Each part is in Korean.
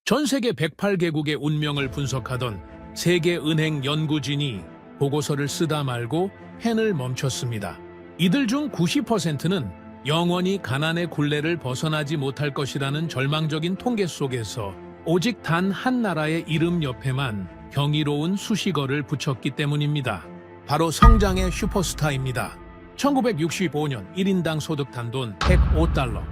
전 세계 108개국의 운명을 분석하던 세계은행 연구진이 보고서를 쓰다 말고 펜을 멈췄습니다. 이들 중 90%는 영원히 가난의 굴레를 벗어나지 못할 것이라는 절망적인 통계 속에서 오직 단 한 나라의 이름 옆에만 경이로운 수식어를 붙였기 때문입니다. 바로 성장의 슈퍼스타입니다. 1965년 1인당 소득 단돈 105달러.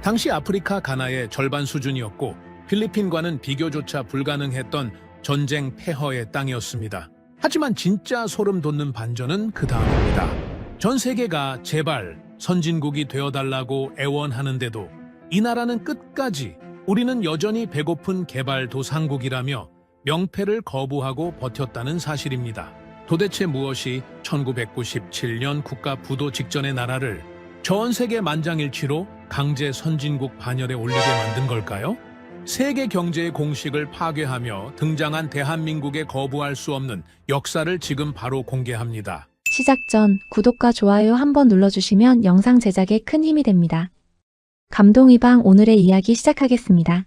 당시 아프리카 가나의 절반 수준이었고 필리핀과는 비교조차 불가능했던 전쟁 폐허의 땅이었습니다. 하지만 진짜 소름 돋는 반전은 그 다음입니다. 전 세계가 제발 선진국이 되어달라고 애원하는데도 이 나라는 끝까지 우리는 여전히 배고픈 개발도상국이라며 명패를 거부하고 버텼다는 사실입니다. 도대체 무엇이 1997년 국가 부도 직전의 나라를 전 세계 만장일치로 강제 선진국 반열에 올리게 만든 걸까요? 세계 경제의 공식을 파괴하며 등장한 대한민국에 거부할 수 없는 역사를 지금 바로 공개합니다. 시작 전 구독과 좋아요 한번 눌러주시면 영상 제작에 큰 힘이 됩니다. 감동이방 오늘의 이야기 시작하겠습니다.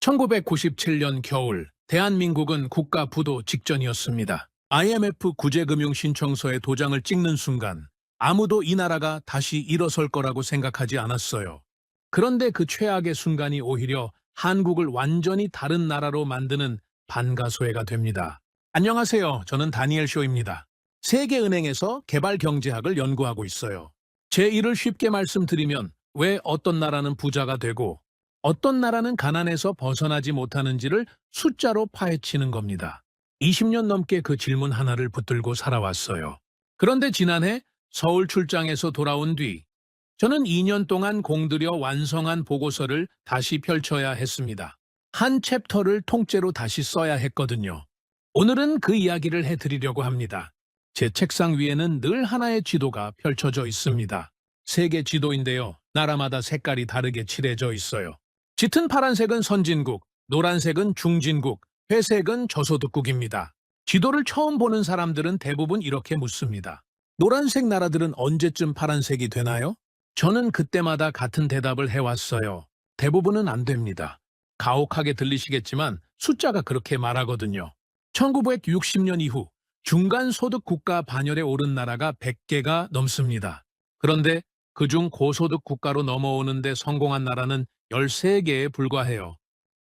1997년 겨울 대한민국은 국가 부도 직전이었습니다. IMF 구제금융신청서에 도장을 찍는 순간 아무도 이 나라가 다시 일어설 거라고 생각하지 않았어요. 그런데 그 최악의 순간이 오히려 한국을 완전히 다른 나라로 만드는 반가소해가 됩니다. 안녕하세요. 저는 다니엘 쇼입니다. 세계은행에서 개발경제학을 연구하고 있어요. 제 일을 쉽게 말씀드리면 왜 어떤 나라는 부자가 되고 어떤 나라는 가난에서 벗어나지 못하는지를 숫자로 파헤치는 겁니다. 20년 넘게 그 질문 하나를 붙들고 살아왔어요. 그런데 지난해 서울 출장에서 돌아온 뒤 저는 2년 동안 공들여 완성한 보고서를 다시 펼쳐야 했습니다. 한 챕터를 통째로 다시 써야 했거든요. 오늘은 그 이야기를 해드리려고 합니다. 제 책상 위에는 늘 하나의 지도가 펼쳐져 있습니다. 세계 지도인데요. 나라마다 색깔이 다르게 칠해져 있어요. 짙은 파란색은 선진국, 노란색은 중진국, 회색은 저소득국입니다. 지도를 처음 보는 사람들은 대부분 이렇게 묻습니다. 노란색 나라들은 언제쯤 파란색이 되나요? 저는 그때마다 같은 대답을 해왔어요. 대부분은 안 됩니다. 가혹하게 들리시겠지만 숫자가 그렇게 말하거든요. 1960년 이후 중간소득 국가 반열에 오른 나라가 100개가 넘습니다. 그런데 그중 고소득 국가로 넘어오는데 성공한 나라는 13개에 불과해요.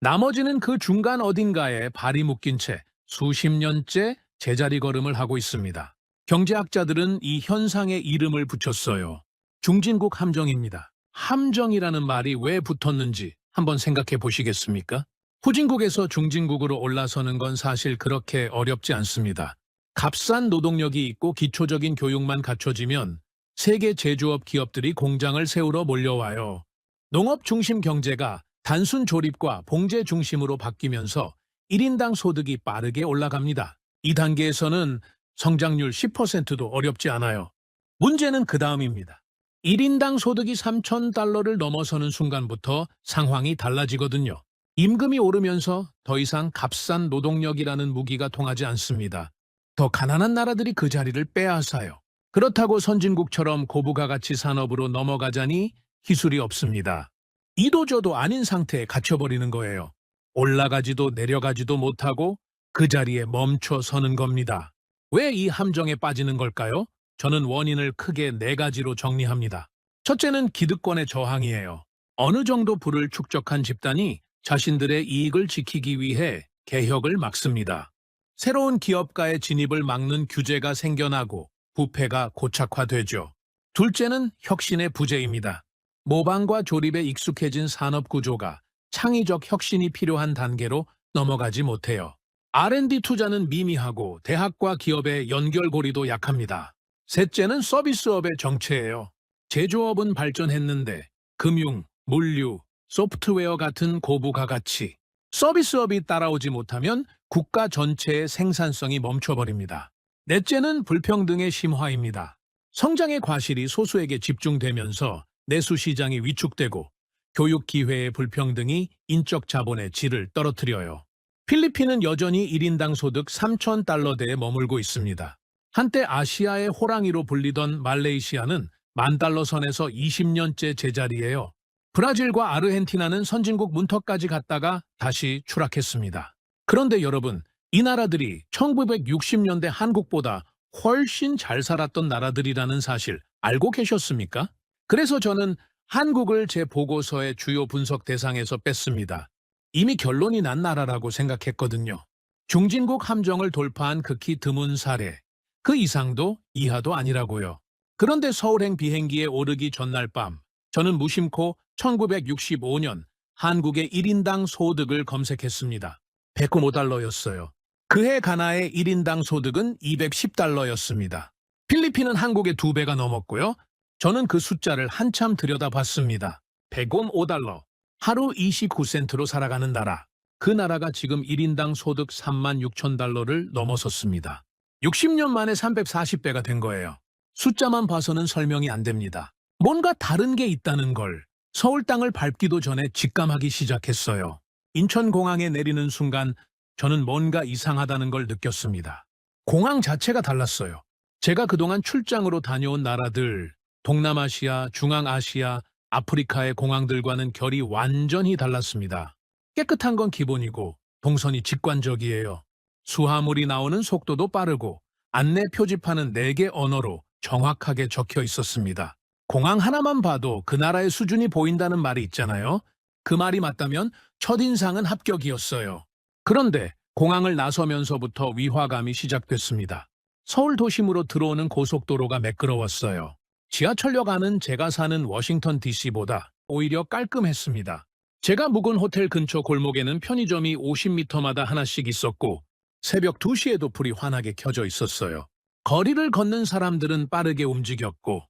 나머지는 그 중간 어딘가에 발이 묶인 채 수십 년째 제자리 걸음을 하고 있습니다. 경제학자들은 이 현상에 이름을 붙였어요. 중진국 함정입니다. 함정이라는 말이 왜 붙었는지 한번 생각해 보시겠습니까? 후진국에서 중진국으로 올라서는 건 사실 그렇게 어렵지 않습니다. 값싼 노동력이 있고 기초적인 교육만 갖춰지면 세계 제조업 기업들이 공장을 세우러 몰려와요. 농업 중심 경제가 단순 조립과 봉제 중심으로 바뀌면서 1인당 소득이 빠르게 올라갑니다. 이 단계에서는 성장률 10%도 어렵지 않아요. 문제는 그 다음입니다. 1인당 소득이 3,000달러를 넘어서는 순간부터 상황이 달라지거든요. 임금이 오르면서 더 이상 값싼 노동력이라는 무기가 통하지 않습니다. 더 가난한 나라들이 그 자리를 빼앗아요. 그렇다고 선진국처럼 고부가가치 산업으로 넘어가자니 기술이 없습니다. 이도저도 아닌 상태에 갇혀버리는 거예요. 올라가지도 내려가지도 못하고 그 자리에 멈춰 서는 겁니다. 왜 이 함정에 빠지는 걸까요? 저는 원인을 크게 4가지로 정리합니다. 첫째는 기득권의 저항이에요. 어느 정도 부를 축적한 집단이 자신들의 이익을 지키기 위해 개혁을 막습니다. 새로운 기업가의 진입을 막는 규제가 생겨나고 부패가 고착화되죠. 둘째는 혁신의 부재입니다. 모방과 조립에 익숙해진 산업 구조가 창의적 혁신이 필요한 단계로 넘어가지 못해요. R&D 투자는 미미하고 대학과 기업의 연결고리도 약합니다. 셋째는 서비스업의 정체예요. 제조업은 발전했는데 금융, 물류, 소프트웨어 같은 고부가가치, 서비스업이 따라오지 못하면 국가 전체의 생산성이 멈춰버립니다. 넷째는 불평등의 심화입니다. 성장의 과실이 소수에게 집중되면서 내수 시장이 위축되고 교육 기회의 불평등이 인적 자본의 질을 떨어뜨려요. 필리핀은 여전히 1인당 소득 3,000달러대에 머물고 있습니다. 한때 아시아의 호랑이로 불리던 말레이시아는 10,000달러 선에서 20년째 제자리예요. 브라질과 아르헨티나는 선진국 문턱까지 갔다가 다시 추락했습니다. 그런데 여러분, 이 나라들이 1960년대 한국보다 훨씬 잘 살았던 나라들이라는 사실 알고 계셨습니까? 그래서 저는 한국을 제 보고서의 주요 분석 대상에서 뺐습니다. 이미 결론이 난 나라라고 생각했거든요. 중진국 함정을 돌파한 극히 드문 사례, 그 이상도 이하도 아니라고요. 그런데 서울행 비행기에 오르기 전날 밤, 저는 무심코 1965년 한국의 1인당 소득을 검색했습니다. 105달러였어요. 그해 가나의 1인당 소득은 210달러였습니다. 필리핀은 한국의 2배가 넘었고요. 저는 그 숫자를 한참 들여다봤습니다. 105달러. 하루 29센트로 살아가는 나라. 그 나라가 지금 1인당 소득 36,000달러를 넘어섰습니다. 60년 만에 340배가 된 거예요. 숫자만 봐서는 설명이 안 됩니다. 뭔가 다른 게 있다는 걸 서울 땅을 밟기도 전에 직감하기 시작했어요. 인천공항에 내리는 순간 저는 뭔가 이상하다는 걸 느꼈습니다. 공항 자체가 달랐어요. 제가 그동안 출장으로 다녀온 나라들, 동남아시아, 중앙아시아, 아프리카의 공항들과는 결이 완전히 달랐습니다. 깨끗한 건 기본이고 동선이 직관적이에요. 수화물이 나오는 속도도 빠르고 안내 표지판은 4개 언어로 정확하게 적혀 있었습니다. 공항 하나만 봐도 그 나라의 수준이 보인다는 말이 있잖아요. 그 말이 맞다면 첫인상은 합격이었어요. 그런데 공항을 나서면서부터 위화감이 시작됐습니다. 서울 도심으로 들어오는 고속도로가 매끄러웠어요. 지하철역 안은 제가 사는 워싱턴 DC보다 오히려 깔끔했습니다. 제가 묵은 호텔 근처 골목에는 편의점이 50m마다 하나씩 있었고 새벽 2시에도 불이 환하게 켜져 있었어요. 거리를 걷는 사람들은 빠르게 움직였고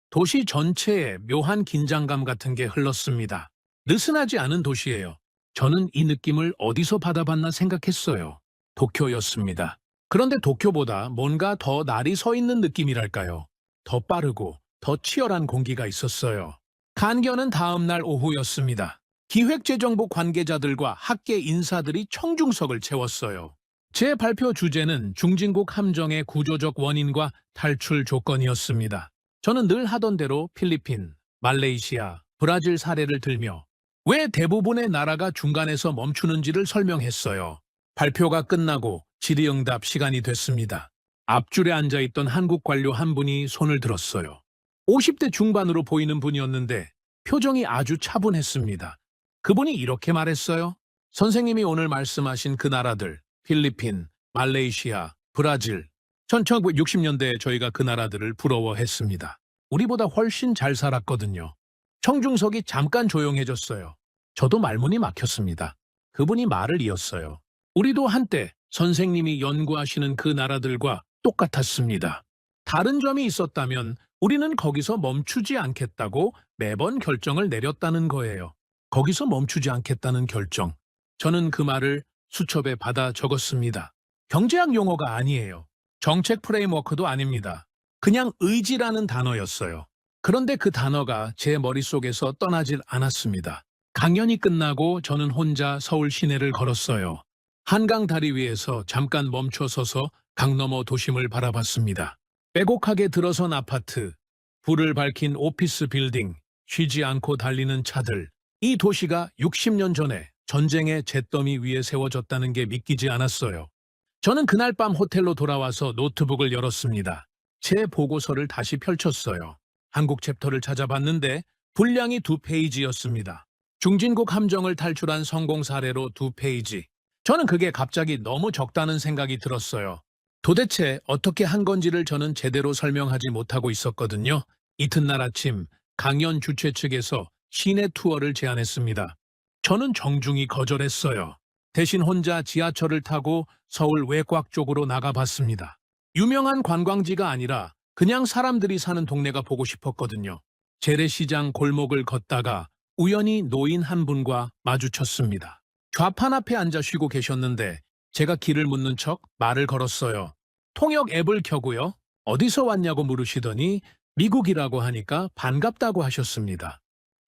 도시 전체에 묘한 긴장감 같은 게 흘렀습니다. 느슨하지 않은 도시예요. 저는 이 느낌을 어디서 받아봤나 생각했어요. 도쿄였습니다. 그런데 도쿄보다 뭔가 더 날이 서 있는 느낌이랄까요. 더 빠르고 더 치열한 공기가 있었어요. 간겨는 다음 날 오후였습니다. 기획재정부 관계자들과 학계 인사들이 청중석을 채웠어요. 제 발표 주제는 중진국 함정의 구조적 원인과 탈출 조건이었습니다. 저는 늘 하던 대로 필리핀, 말레이시아, 브라질 사례를 들며 왜 대부분의 나라가 중간에서 멈추는지를 설명했어요. 발표가 끝나고 질의응답 시간이 됐습니다. 앞줄에 앉아있던 한국 관료 한 분이 손을 들었어요. 50대 중반으로 보이는 분이었는데 표정이 아주 차분했습니다. 그분이 이렇게 말했어요. 선생님이 오늘 말씀하신 그 나라들, 필리핀, 말레이시아, 브라질, 1960년대에 저희가 그 나라들을 부러워했습니다. 우리보다 훨씬 잘 살았거든요. 청중석이 잠깐 조용해졌어요. 저도 말문이 막혔습니다. 그분이 말을 이었어요. 우리도 한때 선생님이 연구하시는 그 나라들과 똑같았습니다. 다른 점이 있었다면 우리는 거기서 멈추지 않겠다고 매번 결정을 내렸다는 거예요. 거기서 멈추지 않겠다는 결정. 저는 그 말을 수첩에 받아 적었습니다. 경제학 용어가 아니에요. 정책 프레임워크도 아닙니다. 그냥 의지라는 단어였어요. 그런데 그 단어가 제 머릿속에서 떠나질 않았습니다. 강연이 끝나고 저는 혼자 서울 시내를 걸었어요. 한강 다리 위에서 잠깐 멈춰 서서 강 너머 도심을 바라봤습니다. 빼곡하게 들어선 아파트, 불을 밝힌 오피스 빌딩, 쉬지 않고 달리는 차들. 이 도시가 60년 전에 전쟁의 잿더미 위에 세워졌다는 게 믿기지 않았어요. 저는 그날 밤 호텔로 돌아와서 노트북을 열었습니다. 제 보고서를 다시 펼쳤어요. 한국 챕터를 찾아봤는데 분량이 2페이지였습니다. 중진국 함정을 탈출한 성공 사례로 2페이지. 저는 그게 갑자기 너무 적다는 생각이 들었어요. 도대체 어떻게 한 건지를 저는 제대로 설명하지 못하고 있었거든요. 이튿날 아침 강연 주최 측에서 시내 투어를 제안했습니다. 저는 정중히 거절했어요. 대신 혼자 지하철을 타고 서울 외곽 쪽으로 나가봤습니다. 유명한 관광지가 아니라 그냥 사람들이 사는 동네가 보고 싶었거든요. 재래시장 골목을 걷다가 우연히 노인 한 분과 마주쳤습니다. 좌판 앞에 앉아 쉬고 계셨는데 제가 길을 묻는 척 말을 걸었어요. 통역 앱을 켜고요. 어디서 왔냐고 물으시더니 미국이라고 하니까 반갑다고 하셨습니다.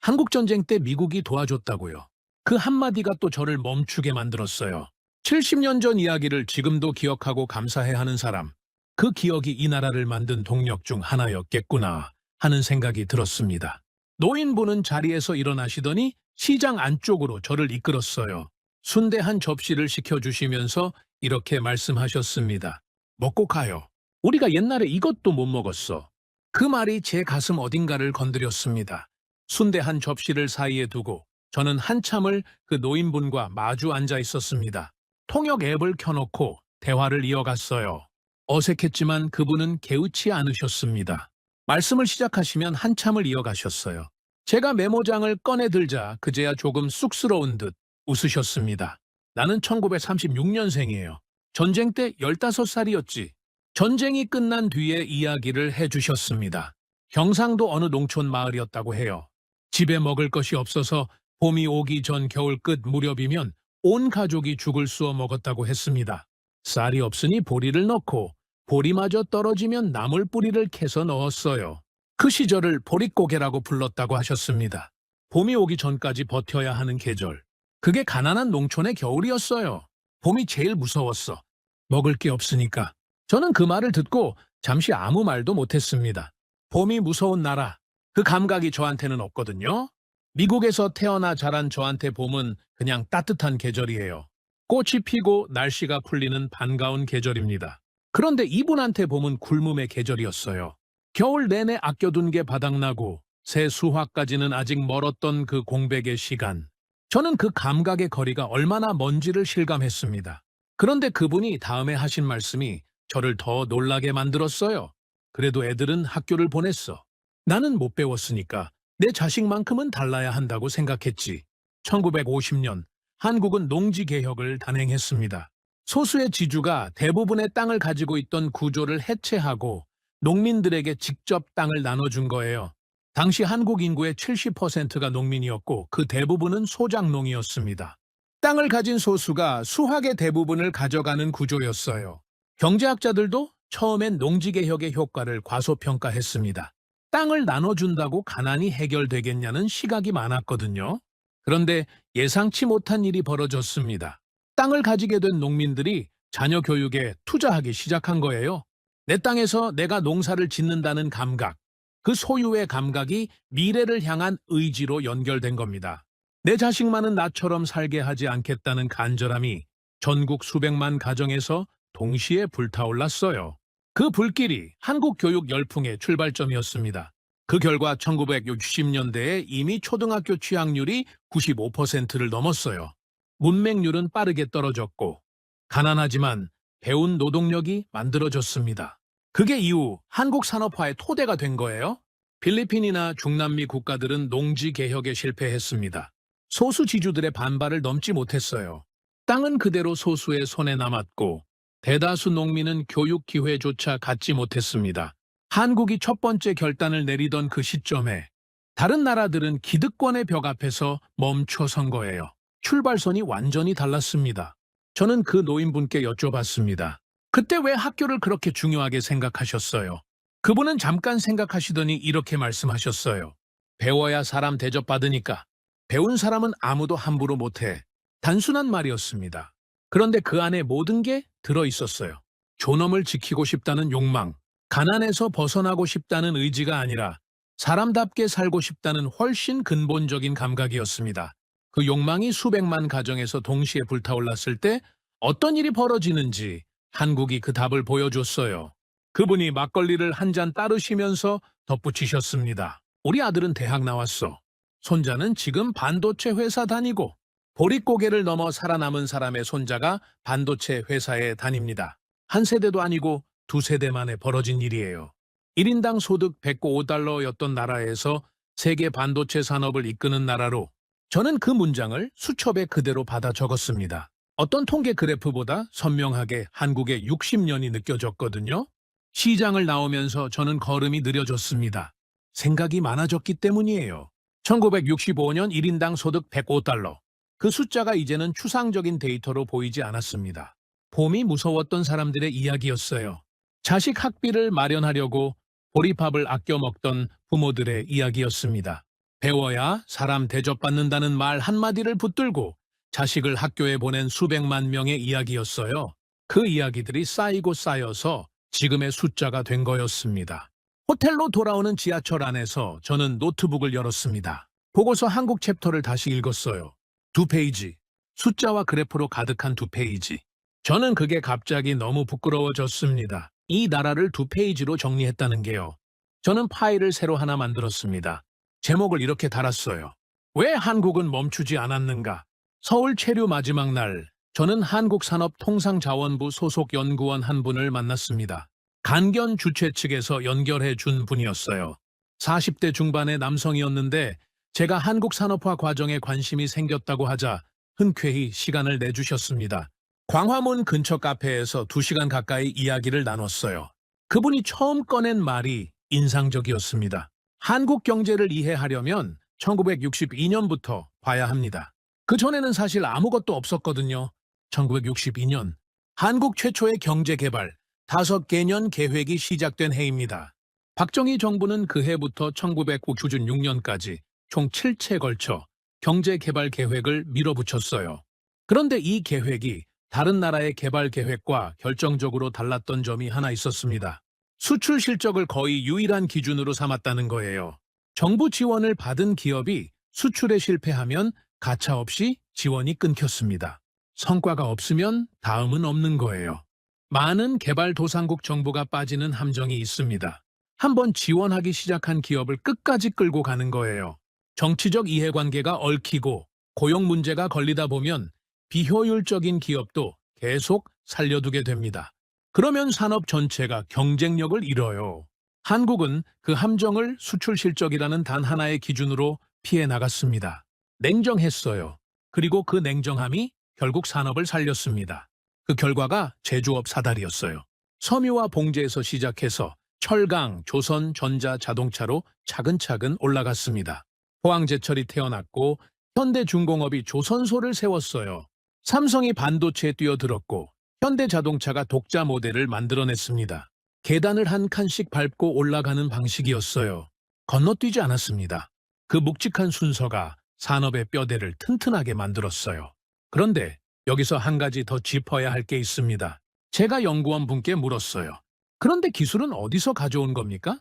한국전쟁 때 미국이 도와줬다고요. 그 한마디가 또 저를 멈추게 만들었어요. 70년 전 이야기를 지금도 기억하고 감사해 하는 사람. 그 기억이 이 나라를 만든 동력 중 하나였겠구나 하는 생각이 들었습니다. 노인분은 자리에서 일어나시더니 시장 안쪽으로 저를 이끌었어요. 순대 한 접시를 시켜주시면서 이렇게 말씀하셨습니다. 먹고 가요. 우리가 옛날에 이것도 못 먹었어. 그 말이 제 가슴 어딘가를 건드렸습니다. 순대 한 접시를 사이에 두고 저는 한참을 그 노인분과 마주 앉아 있었습니다. 통역 앱을 켜놓고 대화를 이어갔어요. 어색했지만 그분은 개의치 않으셨습니다. 말씀을 시작하시면 한참을 이어가셨어요. 제가 메모장을 꺼내들자 그제야 조금 쑥스러운 듯 웃으셨습니다. 나는 1936년생이에요. 전쟁 때 15살이었지. 전쟁이 끝난 뒤에 이야기를 해주셨습니다. 경상도 어느 농촌 마을이었다고 해요. 집에 먹을 것이 없어서 봄이 오기 전 겨울 끝 무렵이면 온 가족이 죽을 쑤어 먹었다고 했습니다. 쌀이 없으니 보리를 넣고 보리마저 떨어지면 나물 뿌리를 캐서 넣었어요. 그 시절을 보릿고개라고 불렀다고 하셨습니다. 봄이 오기 전까지 버텨야 하는 계절. 그게 가난한 농촌의 겨울이었어요. 봄이 제일 무서웠어. 먹을 게 없으니까. 저는 그 말을 듣고 잠시 아무 말도 못했습니다. 봄이 무서운 나라. 그 감각이 저한테는 없거든요. 미국에서 태어나 자란 저한테 봄은 그냥 따뜻한 계절이에요. 꽃이 피고 날씨가 풀리는 반가운 계절입니다. 그런데 이분한테 봄은 굶음의 계절이었어요. 겨울 내내 아껴둔 게 바닥나고 새 수확까지는 아직 멀었던 그 공백의 시간. 저는 그 감각의 거리가 얼마나 먼지를 실감했습니다. 그런데 그분이 다음에 하신 말씀이 저를 더 놀라게 만들었어요. 그래도 애들은 학교를 보냈어. 나는 못 배웠으니까 내 자식만큼은 달라야 한다고 생각했지. 1950년 한국은 농지개혁을 단행했습니다. 소수의 지주가 대부분의 땅을 가지고 있던 구조를 해체하고 농민들에게 직접 땅을 나눠준 거예요. 당시 한국 인구의 70%가 농민이었고 그 대부분은 소작농이었습니다. 땅을 가진 소수가 수확의 대부분을 가져가는 구조였어요. 경제학자들도 처음엔 농지개혁의 효과를 과소평가했습니다. 땅을 나눠준다고 가난이 해결되겠냐는 시각이 많았거든요. 그런데 예상치 못한 일이 벌어졌습니다. 땅을 가지게 된 농민들이 자녀 교육에 투자하기 시작한 거예요. 내 땅에서 내가 농사를 짓는다는 감각, 그 소유의 감각이 미래를 향한 의지로 연결된 겁니다. 내 자식만은 나처럼 살게 하지 않겠다는 간절함이 전국 수백만 가정에서 동시에 불타올랐어요. 그 불길이 한국 교육 열풍의 출발점이었습니다. 그 결과 1960년대에 이미 초등학교 취학률이 95%를 넘었어요. 문맹률은 빠르게 떨어졌고 가난하지만 배운 노동력이 만들어졌습니다. 그게 이후 한국 산업화의 토대가 된 거예요. 필리핀이나 중남미 국가들은 농지 개혁에 실패했습니다. 소수 지주들의 반발을 넘지 못했어요. 땅은 그대로 소수의 손에 남았고 대다수 농민은 교육 기회조차 갖지 못했습니다. 한국이 첫 번째 결단을 내리던 그 시점에 다른 나라들은 기득권의 벽 앞에서 멈춰선 거예요. 출발선이 완전히 달랐습니다. 저는 그 노인분께 여쭤봤습니다. 그때 왜 학교를 그렇게 중요하게 생각하셨어요? 그분은 잠깐 생각하시더니 이렇게 말씀하셨어요. 배워야 사람 대접받으니까. 배운 사람은 아무도 함부로 못해. 단순한 말이었습니다. 그런데 그 안에 모든 게 들어있었어요. 존엄을 지키고 싶다는 욕망, 가난에서 벗어나고 싶다는 의지가 아니라 사람답게 살고 싶다는 훨씬 근본적인 감각이었습니다. 그 욕망이 수백만 가정에서 동시에 불타올랐을 때 어떤 일이 벌어지는지 한국이 그 답을 보여줬어요. 그분이 막걸리를 한 잔 따르시면서 덧붙이셨습니다. 우리 아들은 대학 나왔어. 손자는 지금 반도체 회사 다니고 보릿고개를 넘어 살아남은 사람의 손자가 반도체 회사에 다닙니다. 한 세대도 아니고 두 세대 만에 벌어진 일이에요. 1인당 소득 105달러였던 나라에서 세계 반도체 산업을 이끄는 나라로 저는 그 문장을 수첩에 그대로 받아 적었습니다. 어떤 통계 그래프보다 선명하게 한국의 60년이 느껴졌거든요. 시장을 나오면서 저는 걸음이 느려졌습니다. 생각이 많아졌기 때문이에요. 1965년 1인당 소득 105달러. 그 숫자가 이제는 추상적인 데이터로 보이지 않았습니다. 봄이 무서웠던 사람들의 이야기였어요. 자식 학비를 마련하려고 보리밥을 아껴 먹던 부모들의 이야기였습니다. 배워야 사람 대접받는다는 말 한마디를 붙들고 자식을 학교에 보낸 수백만 명의 이야기였어요. 그 이야기들이 쌓이고 쌓여서 지금의 숫자가 된 거였습니다. 호텔로 돌아오는 지하철 안에서 저는 노트북을 열었습니다. 보고서 한국 챕터를 다시 읽었어요. 2페이지. 숫자와 그래프로 가득한 2페이지. 저는 그게 갑자기 너무 부끄러워졌습니다. 이 나라를 2페이지로 정리했다는 게요. 저는 파일을 새로 하나 만들었습니다. 제목을 이렇게 달았어요. 왜 한국은 멈추지 않았는가? 서울 체류 마지막 날, 저는 한국산업통상자원부 소속 연구원 한 분을 만났습니다. 간견 주최 측에서 연결해 준 분이었어요. 40대 중반의 남성이었는데 제가 한국산업화 과정에 관심이 생겼다고 하자 흔쾌히 시간을 내주셨습니다. 광화문 근처 카페에서 2시간 가까이 이야기를 나눴어요. 그분이 처음 꺼낸 말이 인상적이었습니다. 한국 경제를 이해하려면 1962년부터 봐야 합니다. 그전에는 사실 아무것도 없었거든요. 1962년 한국 최초의 경제개발 5개년 계획이 시작된 해입니다. 박정희 정부는 그 해부터 1996년까지 총 7채 걸쳐 경제개발 계획을 밀어붙였어요. 그런데 이 계획이 다른 나라의 개발 계획과 결정적으로 달랐던 점이 하나 있었습니다. 수출 실적을 거의 유일한 기준으로 삼았다는 거예요. 정부 지원을 받은 기업이 수출에 실패하면 가차없이 지원이 끊겼습니다. 성과가 없으면 다음은 없는 거예요. 많은 개발도상국 정부가 빠지는 함정이 있습니다. 한번 지원하기 시작한 기업을 끝까지 끌고 가는 거예요. 정치적 이해관계가 얽히고 고용 문제가 걸리다 보면 비효율적인 기업도 계속 살려두게 됩니다. 그러면 산업 전체가 경쟁력을 잃어요. 한국은 그 함정을 수출 실적이라는 단 하나의 기준으로 피해 나갔습니다. 냉정했어요. 그리고 그 냉정함이 결국 산업을 살렸습니다. 그 결과가 제조업 사다리였어요. 섬유와 봉제에서 시작해서 철강, 조선, 전자, 자동차로 차근차근 올라갔습니다. 포항제철이 태어났고 현대중공업이 조선소를 세웠어요. 삼성이 반도체에 뛰어들었고 현대자동차가 독자 모델을 만들어냈습니다. 계단을 한 칸씩 밟고 올라가는 방식이었어요. 건너뛰지 않았습니다. 그 묵직한 순서가 산업의 뼈대를 튼튼하게 만들었어요. 그런데 여기서 한 가지 더 짚어야 할 게 있습니다. 제가 연구원 분께 물었어요. 그런데 기술은 어디서 가져온 겁니까?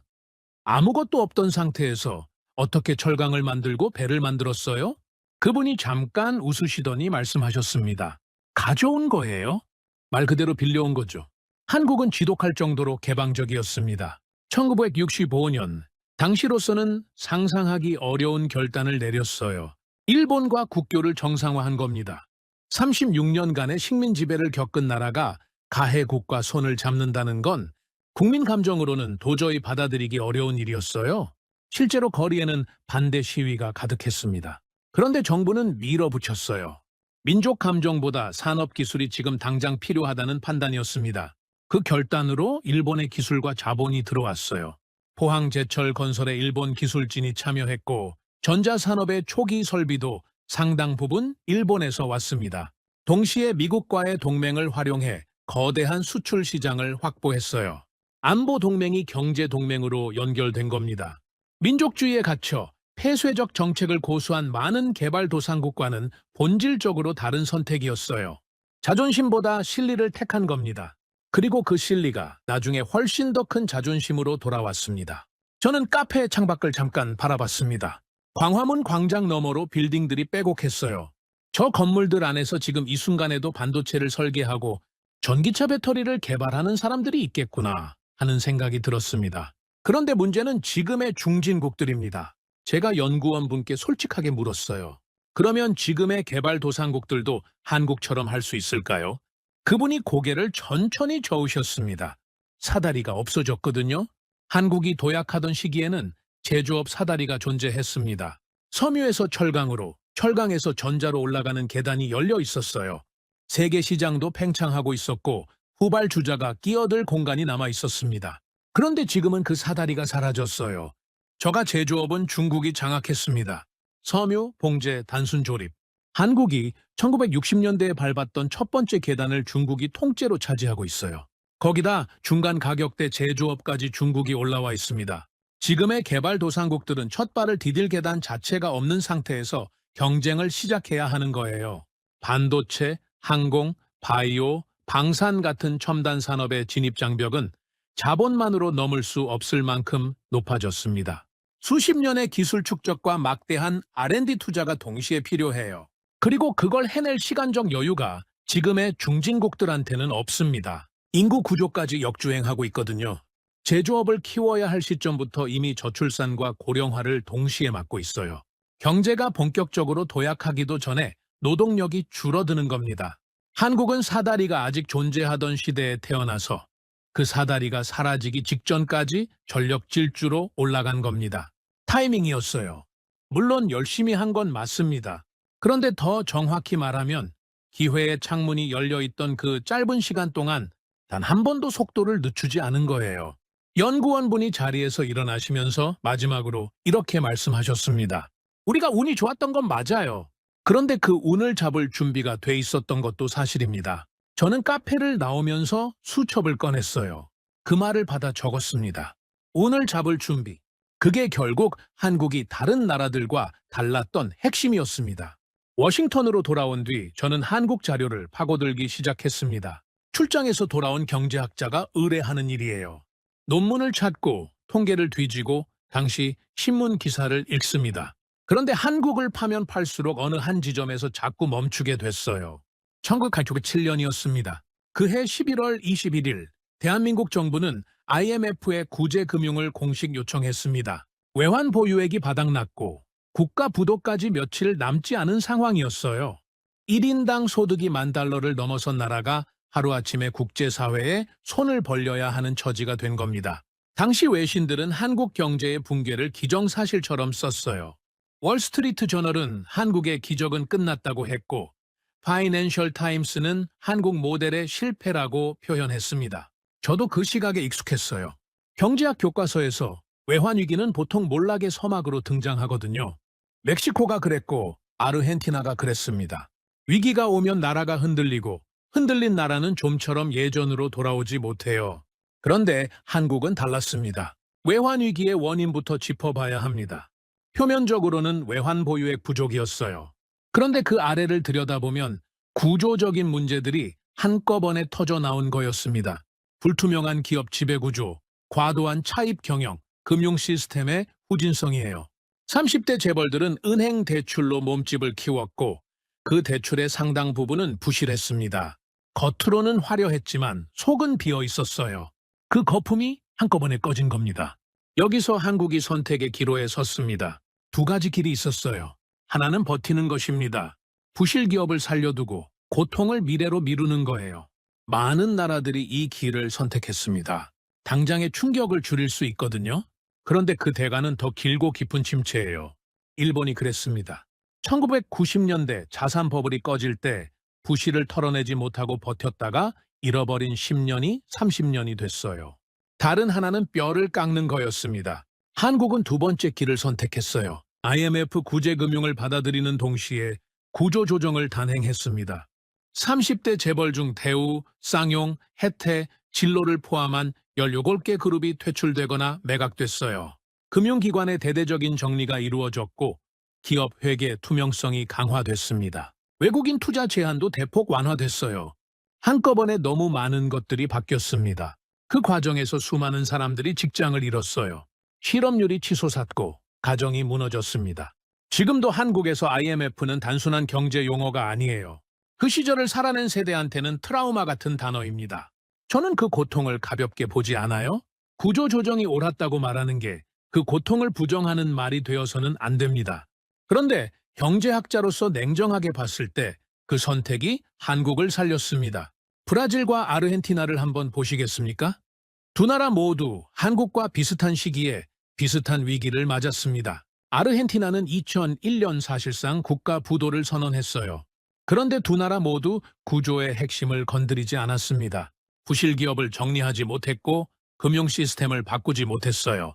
아무것도 없던 상태에서 어떻게 철강을 만들고 배를 만들었어요? 그분이 잠깐 웃으시더니 말씀하셨습니다. 가져온 거예요? 말 그대로 빌려온 거죠. 한국은 지독할 정도로 개방적이었습니다. 1965년, 당시로서는 상상하기 어려운 결단을 내렸어요. 일본과 국교를 정상화한 겁니다. 36년간의 식민 지배를 겪은 나라가 가해국과 손을 잡는다는 건 국민 감정으로는 도저히 받아들이기 어려운 일이었어요. 실제로 거리에는 반대 시위가 가득했습니다. 그런데 정부는 밀어붙였어요. 민족 감정보다 산업 기술이 지금 당장 필요하다는 판단이었습니다. 그 결단으로 일본의 기술과 자본이 들어왔어요. 포항제철 건설에 일본 기술진이 참여했고 전자산업의 초기 설비도 상당 부분 일본에서 왔습니다. 동시에 미국과의 동맹을 활용해 거대한 수출 시장을 확보했어요. 안보 동맹이 경제 동맹으로 연결된 겁니다. 민족주의에 갇혀 폐쇄적 정책을 고수한 많은 개발도상국과는 본질적으로 다른 선택이었어요. 자존심보다 실리를 택한 겁니다. 그리고 그 실리가 나중에 훨씬 더 큰 자존심으로 돌아왔습니다. 저는 카페의 창밖을 잠깐 바라봤습니다. 광화문 광장 너머로 빌딩들이 빼곡했어요. 저 건물들 안에서 지금 이 순간에도 반도체를 설계하고 전기차 배터리를 개발하는 사람들이 있겠구나 하는 생각이 들었습니다. 그런데 문제는 지금의 중진국들입니다. 제가 연구원 분께 솔직하게 물었어요. 그러면 지금의 개발도상국들도 한국처럼 할 수 있을까요? 그분이 고개를 천천히 저으셨습니다. 사다리가 없어졌거든요. 한국이 도약하던 시기에는 제조업 사다리가 존재했습니다. 섬유에서 철강으로, 철강에서 전자로 올라가는 계단이 열려 있었어요. 세계 시장도 팽창하고 있었고 후발주자가 끼어들 공간이 남아 있었습니다. 그런데 지금은 그 사다리가 사라졌어요. 저가 제조업은 중국이 장악했습니다. 섬유, 봉제, 단순 조립. 한국이 1960년대에 밟았던 첫 번째 계단을 중국이 통째로 차지하고 있어요. 거기다 중간 가격대 제조업까지 중국이 올라와 있습니다. 지금의 개발도상국들은 첫 발을 디딜 계단 자체가 없는 상태에서 경쟁을 시작해야 하는 거예요. 반도체, 항공, 바이오, 방산 같은 첨단 산업의 진입 장벽은 자본만으로 넘을 수 없을 만큼 높아졌습니다. 수십 년의 기술 축적과 막대한 R&D 투자가 동시에 필요해요. 그리고 그걸 해낼 시간적 여유가 지금의 중진국들한테는 없습니다. 인구 구조까지 역주행하고 있거든요. 제조업을 키워야 할 시점부터 이미 저출산과 고령화를 동시에 맞고 있어요. 경제가 본격적으로 도약하기도 전에 노동력이 줄어드는 겁니다. 한국은 사다리가 아직 존재하던 시대에 태어나서 그 사다리가 사라지기 직전까지 전력 질주로 올라간 겁니다. 타이밍이었어요. 물론 열심히 한 건 맞습니다. 그런데 더 정확히 말하면 기회의 창문이 열려있던 그 짧은 시간 동안 단 한 번도 속도를 늦추지 않은 거예요. 연구원분이 자리에서 일어나시면서 마지막으로 이렇게 말씀하셨습니다. 우리가 운이 좋았던 건 맞아요. 그런데 그 운을 잡을 준비가 돼 있었던 것도 사실입니다. 저는 카페를 나오면서 수첩을 꺼냈어요. 그 말을 받아 적었습니다. 운을 잡을 준비. 그게 결국 한국이 다른 나라들과 달랐던 핵심이었습니다. 워싱턴으로 돌아온 뒤 저는 한국 자료를 파고들기 시작했습니다. 출장에서 돌아온 경제학자가 의뢰하는 일이에요. 논문을 찾고 통계를 뒤지고 당시 신문 기사를 읽습니다. 그런데 한국을 파면 팔수록 어느 한 지점에서 자꾸 멈추게 됐어요. 1987년이었습니다. 그해 11월 21일 대한민국 정부는 IMF에 구제 금융을 공식 요청했습니다. 외환 보유액이 바닥났고 국가 부도까지 며칠 남지 않은 상황이었어요. 1인당 소득이 $10,000를 넘어선 나라가 하루아침에 국제사회에 손을 벌려야 하는 처지가 된 겁니다. 당시 외신들은 한국 경제의 붕괴를 기정사실처럼 썼어요. 월스트리트 저널은 한국의 기적은 끝났다고 했고 파이낸셜 타임스는 한국 모델의 실패라고 표현했습니다. 저도 그 시각에 익숙했어요. 경제학 교과서에서 외환위기는 보통 몰락의 서막으로 등장하거든요. 멕시코가 그랬고 아르헨티나가 그랬습니다. 위기가 오면 나라가 흔들리고 흔들린 나라는 좀처럼 예전으로 돌아오지 못해요. 그런데 한국은 달랐습니다. 외환위기의 원인부터 짚어봐야 합니다. 표면적으로는 외환 보유액 부족이었어요. 그런데 그 아래를 들여다보면 구조적인 문제들이 한꺼번에 터져 나온 거였습니다. 불투명한 기업 지배구조, 과도한 차입 경영, 금융 시스템의 후진성이에요. 30대 재벌들은 은행 대출로 몸집을 키웠고 그 대출의 상당 부분은 부실했습니다. 겉으로는 화려했지만 속은 비어 있었어요. 그 거품이 한꺼번에 꺼진 겁니다. 여기서 한국이 선택의 기로에 섰습니다. 두 가지 길이 있었어요. 하나는 버티는 것입니다. 부실 기업을 살려두고 고통을 미래로 미루는 거예요. 많은 나라들이 이 길을 선택했습니다. 당장의 충격을 줄일 수 있거든요. 그런데 그 대가는 더 길고 깊은 침체예요. 일본이 그랬습니다. 1990년대 자산 버블이 꺼질 때 부실을 털어내지 못하고 버텼다가 잃어버린 10년이 30년이 됐어요. 다른 하나는 뼈를 깎는 거였습니다. 한국은 두 번째 길을 선택했어요. IMF 구제금융을 받아들이는 동시에 구조조정을 단행했습니다. 30대 재벌 중 대우, 쌍용, 혜태, 진로를 포함한 17개 그룹이 퇴출되거나 매각됐어요. 금융기관의 대대적인 정리가 이루어졌고 기업 회계 투명성이 강화됐습니다. 외국인 투자 제한도 대폭 완화됐어요. 한꺼번에 너무 많은 것들이 바뀌었습니다. 그 과정에서 수많은 사람들이 직장을 잃었어요. 실업률이 치솟았고 가정이 무너졌습니다. 지금도 한국에서 IMF는 단순한 경제 용어가 아니에요. 그 시절을 살아낸 세대한테는 트라우마 같은 단어입니다. 저는 그 고통을 가볍게 보지 않아요. 구조조정이 옳았다고 말하는 게 그 고통을 부정하는 말이 되어서는 안 됩니다. 그런데 경제학자로서 냉정하게 봤을 때 그 선택이 한국을 살렸습니다. 브라질과 아르헨티나를 한번 보시겠습니까? 두 나라 모두 한국과 비슷한 시기에 비슷한 위기를 맞았습니다. 아르헨티나는 2001년 사실상 국가 부도를 선언했어요. 그런데 두 나라 모두 구조의 핵심을 건드리지 않았습니다. 부실 기업을 정리하지 못했고 금융 시스템을 바꾸지 못했어요.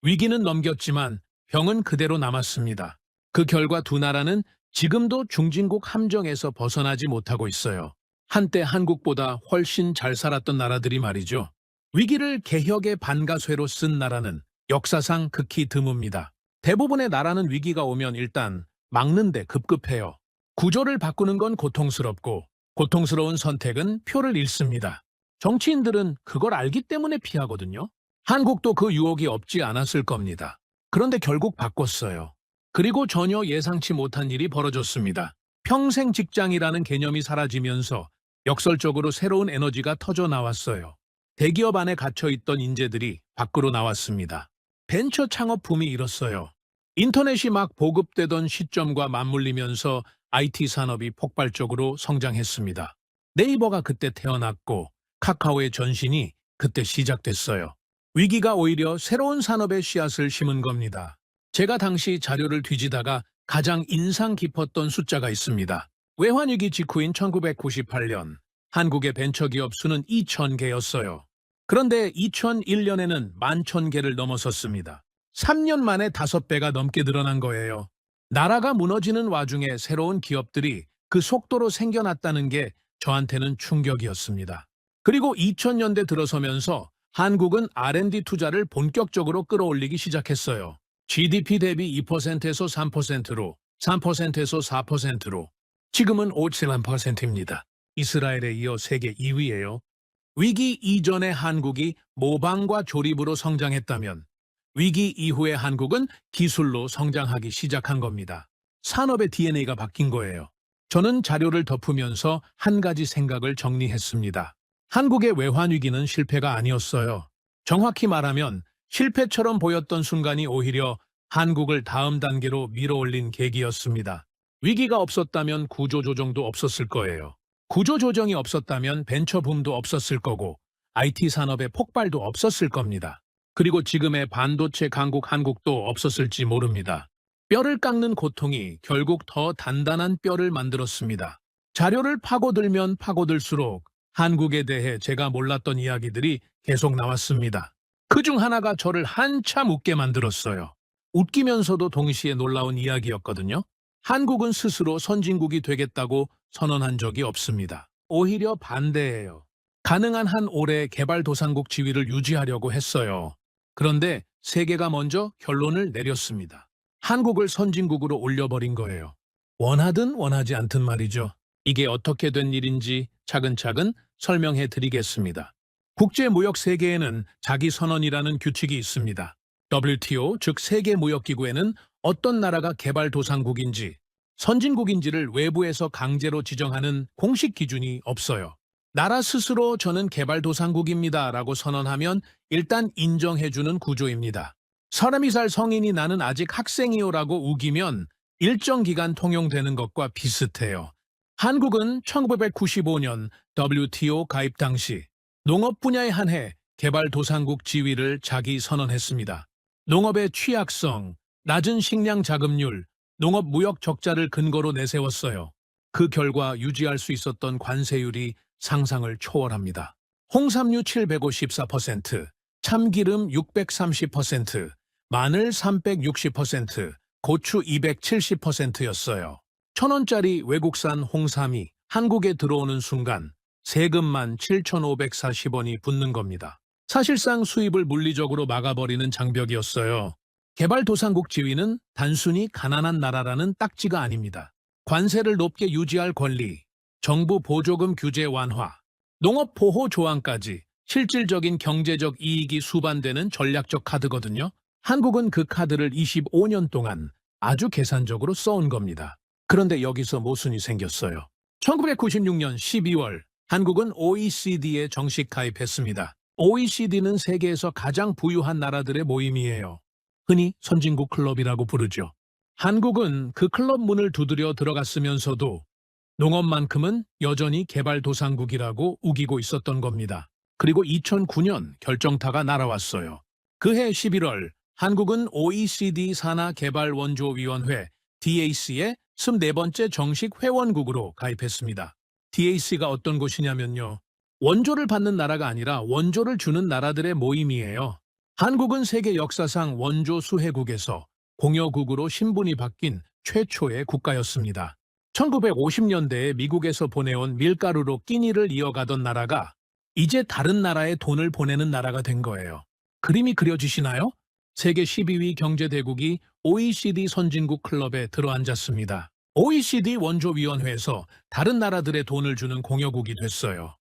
위기는 넘겼지만 병은 그대로 남았습니다. 그 결과 두 나라는 지금도 중진국 함정에서 벗어나지 못하고 있어요. 한때 한국보다 훨씬 잘 살았던 나라들이 말이죠. 위기를 개혁의 반가쇠로 쓴 나라는 역사상 극히 드뭅니다. 대부분의 나라는 위기가 오면 일단 막는데 급급해요. 구조를 바꾸는 건 고통스럽고 고통스러운 선택은 표를 잃습니다. 정치인들은 그걸 알기 때문에 피하거든요. 한국도 그 유혹이 없지 않았을 겁니다. 그런데 결국 바꿨어요. 그리고 전혀 예상치 못한 일이 벌어졌습니다. 평생 직장이라는 개념이 사라지면서 역설적으로 새로운 에너지가 터져 나왔어요. 대기업 안에 갇혀있던 인재들이 밖으로 나왔습니다. 벤처 창업 붐이 일었어요. 인터넷이 막 보급되던 시점과 맞물리면서 IT 산업이 폭발적으로 성장했습니다. 네이버가 그때 태어났고 카카오의 전신이 그때 시작됐어요. 위기가 오히려 새로운 산업의 씨앗을 심은 겁니다. 제가 당시 자료를 뒤지다가 가장 인상 깊었던 숫자가 있습니다. 외환위기 직후인 1998년 한국의 벤처기업 수는 2,000개였어요. 그런데 2001년에는 11,000개를 넘어섰습니다. 3년 만에 5배가 넘게 늘어난 거예요. 나라가 무너지는 와중에 새로운 기업들이 그 속도로 생겨났다는 게 저한테는 충격이었습니다. 그리고 2000년대 들어서면서 한국은 R&D 투자를 본격적으로 끌어올리기 시작했어요. GDP 대비 2%에서 3%로, 3%에서 4%로, 지금은 5.7%입니다. 이스라엘에 이어 세계 2위예요. 위기 이전에 한국이 모방과 조립으로 성장했다면 위기 이후에 한국은 기술로 성장하기 시작한 겁니다. 산업의 DNA가 바뀐 거예요. 저는 자료를 덮으면서 한 가지 생각을 정리했습니다. 한국의 외환위기는 실패가 아니었어요. 정확히 말하면 실패처럼 보였던 순간이 오히려 한국을 다음 단계로 밀어올린 계기였습니다. 위기가 없었다면 구조조정도 없었을 거예요. 구조조정이 없었다면 벤처붐도 없었을 거고 IT 산업의 폭발도 없었을 겁니다. 그리고 지금의 반도체 강국 한국도 없었을지 모릅니다. 뼈를 깎는 고통이 결국 더 단단한 뼈를 만들었습니다. 자료를 파고들면 파고들수록 한국에 대해 제가 몰랐던 이야기들이 계속 나왔습니다. 그중 하나가 저를 한참 웃게 만들었어요. 웃기면서도 동시에 놀라운 이야기였거든요. 한국은 스스로 선진국이 되겠다고 선언한 적이 없습니다. 오히려 반대예요. 가능한 한 올해 개발도상국 지위를 유지하려고 했어요. 그런데 세계가 먼저 결론을 내렸습니다. 한국을 선진국으로 올려버린 거예요. 원하든 원하지 않든 말이죠. 이게 어떻게 된 일인지 차근차근 설명해 드리겠습니다. 국제무역 세계에는 자기선언이라는 규칙이 있습니다. WTO, 즉 세계무역기구에는 어떤 나라가 개발도상국인지, 선진국인지를 외부에서 강제로 지정하는 공식 기준이 없어요. 나라 스스로 저는 개발도상국입니다 라고 선언하면 일단 인정해주는 구조입니다. 사람이 살 성인이 나는 아직 학생이요 라고 우기면 일정 기간 통용되는 것과 비슷해요. 한국은 1995년 WTO 가입 당시 농업 분야에 한해 개발도상국 지위를 자기 선언했습니다. 농업의 취약성, 낮은 식량 자급률, 농업 무역 적자를 근거로 내세웠어요. 그 결과 유지할 수 있었던 관세율이 상상을 초월합니다. 홍삼류 754%, 참기름 630%, 마늘 360%, 고추 270%였어요. 1,000원짜리 외국산 홍삼이 한국에 들어오는 순간 세금만 7,540원이 붙는 겁니다. 사실상 수입을 물리적으로 막아버리는 장벽이었어요. 개발도상국 지위는 단순히 가난한 나라라는 딱지가 아닙니다. 관세를 높게 유지할 권리, 정부 보조금 규제 완화, 농업 보호 조항까지 실질적인 경제적 이익이 수반되는 전략적 카드거든요. 한국은 그 카드를 25년 동안 아주 계산적으로 써온 겁니다. 그런데 여기서 모순이 생겼어요. 1996년 12월 한국은 OECD에 정식 가입했습니다. OECD는 세계에서 가장 부유한 나라들의 모임이에요. 흔히 선진국 클럽이라고 부르죠. 한국은 그 클럽 문을 두드려 들어갔으면서도 농업만큼은 여전히 개발도상국이라고 우기고 있었던 겁니다. 그리고 2009년 결정타가 날아왔어요. 그해 11월 한국은 OECD 산하개발원조위원회 DAC에 24번째 정식 회원국으로 가입했습니다. DAC가 어떤 곳이냐면요. 원조를 받는 나라가 아니라 원조를 주는 나라들의 모임이에요. 한국은 세계 역사상 원조 수혜국에서 공여국으로 신분이 바뀐 최초의 국가였습니다. 1950년대에 미국에서 보내온 밀가루로 끼니를 이어가던 나라가 이제 다른 나라에 돈을 보내는 나라가 된 거예요. 그림이 그려지시나요? 세계 12위 경제대국이 OECD 선진국 클럽에 들어앉았습니다. OECD 원조위원회에서 다른 나라들의 돈을 주는 공여국이 됐어요.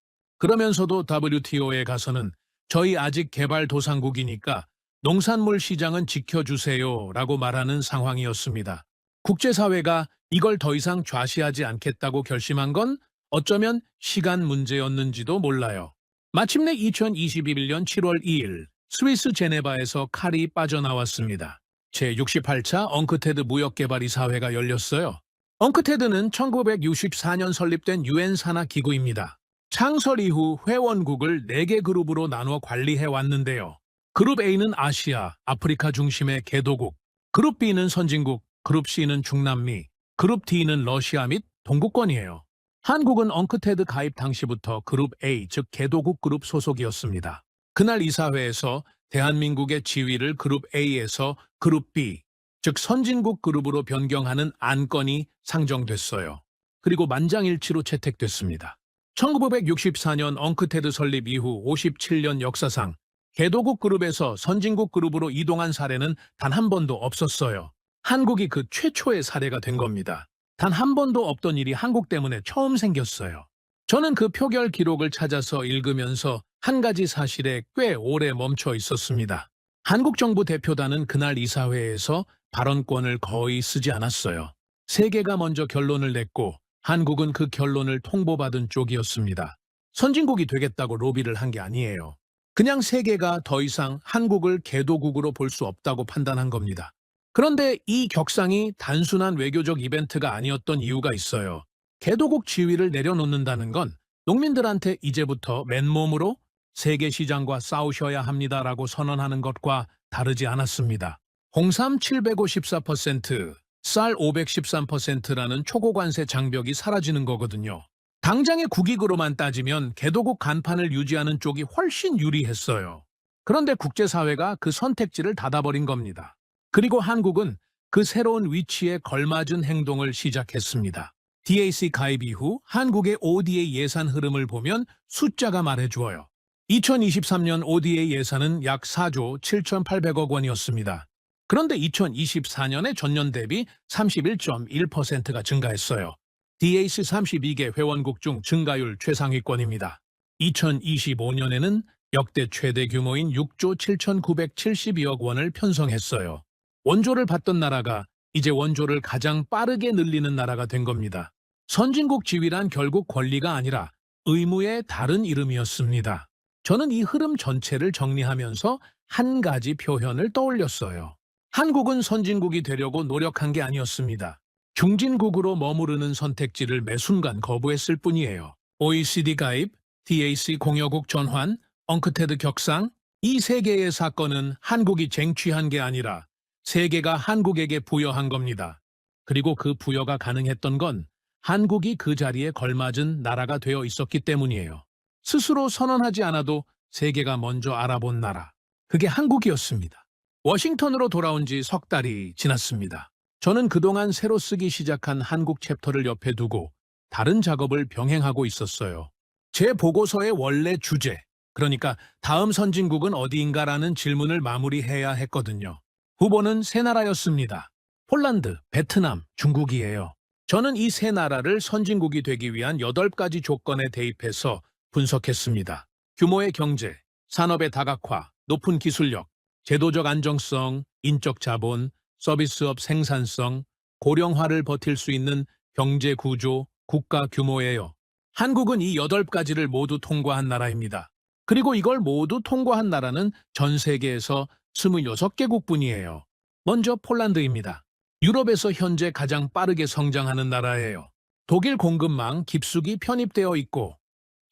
그러면서도 WTO에 가서는 저희 아직 개발도상국이니까 농산물 시장은 지켜주세요라고 말하는 상황이었습니다. 국제사회가 이걸 더 이상 좌시하지 않겠다고 결심한 건 어쩌면 시간 문제였는지도 몰라요. 마침내 2021년 7월 2일 스위스 제네바에서 칼이 빠져나왔습니다. 제68차 엉크테드 무역개발이사회가 열렸어요. 엉크테드는 1964년 설립된 유엔 산하 기구입니다. 창설 이후 회원국을 4개 그룹으로 나누어 관리해 왔는데요. 그룹 A는 아시아, 아프리카 중심의 개도국, 그룹 B는 선진국, 그룹 C는 중남미, 그룹 D는 러시아 및 동구권이에요. 한국은 엉크테드 가입 당시부터 그룹 A, 즉 개도국 그룹 소속이었습니다. 그날 이사회에서 대한민국의 지위를 그룹 A에서 그룹 B, 즉 선진국 그룹으로 변경하는 안건이 상정됐어요. 그리고 만장일치로 채택됐습니다. 1964년 엉크테드 설립 이후 57년 역사상 개도국 그룹에서 선진국 그룹으로 이동한 사례는 단 한 번도 없었어요. 한국이 그 최초의 사례가 된 겁니다. 단 한 번도 없던 일이 한국 때문에 처음 생겼어요. 저는 그 표결 기록을 찾아서 읽으면서 한 가지 사실에 꽤 오래 멈춰 있었습니다. 한국 정부 대표단은 그날 이사회에서 발언권을 거의 쓰지 않았어요. 세계가 먼저 결론을 냈고 한국은 그 결론을 통보받은 쪽이었습니다. 선진국이 되겠다고 로비를 한 게 아니에요. 그냥 세계가 더 이상 한국을 개도국으로 볼 수 없다고 판단한 겁니다. 그런데 이 격상이 단순한 외교적 이벤트가 아니었던 이유가 있어요. 개도국 지위를 내려놓는다는 건 농민들한테 이제부터 맨몸으로 세계 시장과 싸우셔야 합니다라고 선언하는 것과 다르지 않았습니다. 홍삼 754%, 쌀 513%라는 초고관세 장벽이 사라지는 거거든요. 당장의 국익으로만 따지면 개도국 간판을 유지하는 쪽이 훨씬 유리했어요. 그런데 국제사회가 그 선택지를 닫아버린 겁니다. 그리고 한국은 그 새로운 위치에 걸맞은 행동을 시작했습니다. DAC 가입 이후 한국의 ODA 예산 흐름을 보면 숫자가 말해주어요. 2023년 ODA 예산은 약 4조 7,800억 원이었습니다. 그런데 2024년에 전년 대비 31.1%가 증가했어요. DAC 32개 회원국 중 증가율 최상위권입니다. 2025년에는 역대 최대 규모인 6조 7,972억 원을 편성했어요. 원조를 받던 나라가 이제 원조를 가장 빠르게 늘리는 나라가 된 겁니다. 선진국 지위란 결국 권리가 아니라 의무의 다른 이름이었습니다. 저는 이 흐름 전체를 정리하면서 한 가지 표현을 떠올렸어요. 한국은 선진국이 되려고 노력한 게 아니었습니다. 중진국으로 머무르는 선택지를 매 순간 거부했을 뿐이에요. OECD 가입, DAC 공여국 전환, 엉크테드 격상, 이 세 개의 사건은 한국이 쟁취한 게 아니라 세계가 한국에게 부여한 겁니다. 그리고 그 부여가 가능했던 건 한국이 그 자리에 걸맞은 나라가 되어 있었기 때문이에요. 스스로 선언하지 않아도 세계가 먼저 알아본 나라. 그게 한국이었습니다. 워싱턴으로 돌아온 지 석 달이 지났습니다. 저는 그동안 새로 쓰기 시작한 한국 챕터를 옆에 두고 다른 작업을 병행하고 있었어요. 제 보고서의 원래 주제, 그러니까 다음 선진국은 어디인가라는 질문을 마무리해야 했거든요. 후보는 세 나라였습니다. 폴란드, 베트남, 중국이에요. 저는 이 세 나라를 선진국이 되기 위한 8가지 조건에 대입해서 분석했습니다. 규모의 경제, 산업의 다각화, 높은 기술력, 제도적 안정성, 인적 자본, 서비스업 생산성, 고령화를 버틸 수 있는 경제 구조, 국가 규모예요. 한국은 이 8가지를 모두 통과한 나라입니다. 그리고 이걸 모두 통과한 나라는 전 세계에서 26개국뿐이에요. 먼저 폴란드입니다. 유럽에서 현재 가장 빠르게 성장하는 나라예요. 독일 공급망 깊숙이 편입되어 있고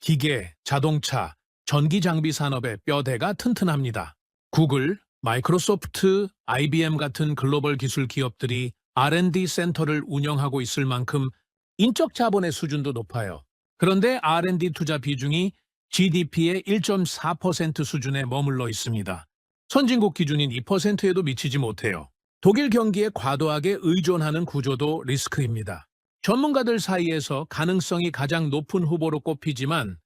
기계, 자동차, 전기 장비 산업의 뼈대가 튼튼합니다. 구글, 마이크로소프트, IBM 같은 글로벌 기술 기업들이 R&D 센터를 운영하고 있을 만큼 인적 자본의 수준도 높아요. 그런데 R&D 투자 비중이 GDP의 1.4% 수준에 머물러 있습니다. 선진국 기준인 2%에도 미치지 못해요. 독일 경기에 과도하게 의존하는 구조도 리스크입니다. 전문가들 사이에서 가능성이 가장 높은 후보로 꼽히지만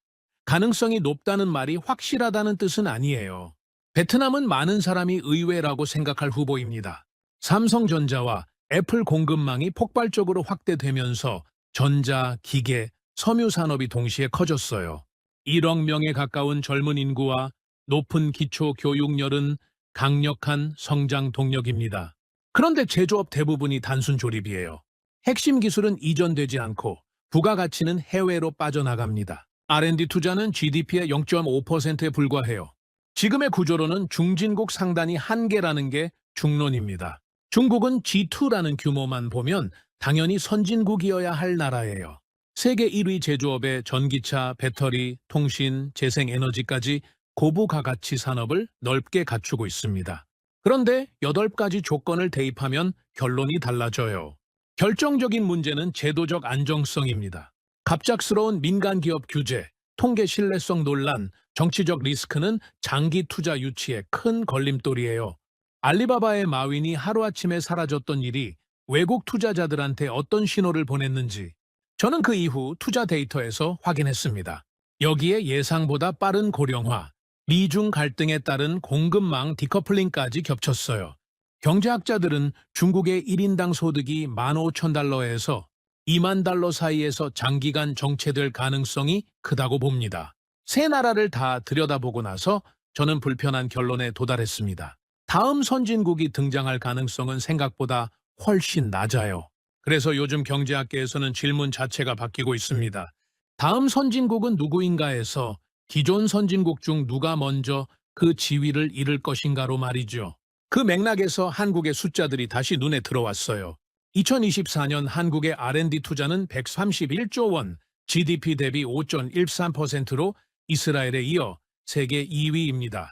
가능성이 높다는 말이 확실하다는 뜻은 아니에요. 베트남은 많은 사람이 의외라고 생각할 후보입니다. 삼성전자와 애플 공급망이 폭발적으로 확대되면서 전자, 기계, 섬유 산업이 동시에 커졌어요. 1억 명에 가까운 젊은 인구와 높은 기초 교육열은 강력한 성장 동력입니다. 그런데 제조업 대부분이 단순 조립이에요. 핵심 기술은 이전되지 않고 부가가치는 해외로 빠져나갑니다. R&D 투자는 GDP의 0.5%에 불과해요. 지금의 구조로는 중진국 상단이 한계라는 게 중론입니다. 중국은 G2라는 규모만 보면 당연히 선진국이어야 할 나라예요. 세계 1위 제조업의 전기차, 배터리, 통신, 재생에너지까지 고부가가치 산업을 넓게 갖추고 있습니다. 그런데 8가지 조건을 대입하면 결론이 달라져요. 결정적인 문제는 제도적 안정성입니다. 갑작스러운 민간 기업 규제, 통계 신뢰성 논란, 정치적 리스크는 장기 투자 유치에 큰 걸림돌이에요. 알리바바의 마윈이 하루아침에 사라졌던 일이 외국 투자자들한테 어떤 신호를 보냈는지 저는 그 이후 투자 데이터에서 확인했습니다. 여기에 예상보다 빠른 고령화, 미중 갈등에 따른 공급망 디커플링까지 겹쳤어요. 경제학자들은 중국의 1인당 소득이 15,000달러에서 2만 달러 사이에서 장기간 정체될 가능성이 크다고 봅니다. 세 나라를 다 들여다보고 나서 저는 불편한 결론에 도달했습니다. 다음 선진국이 등장할 가능성은 생각보다 훨씬 낮아요. 그래서 요즘 경제학계에서는 질문 자체가 바뀌고 있습니다. 다음 선진국은 누구인가에서 기존 선진국 중 누가 먼저 그 지위를 잃을 것인가로 말이죠. 그 맥락에서 한국의 숫자들이 다시 눈에 들어왔어요. 2024년 한국의 R&D 투자는 131조 원, GDP 대비 5.13%로 이스라엘에 이어 세계 2위입니다.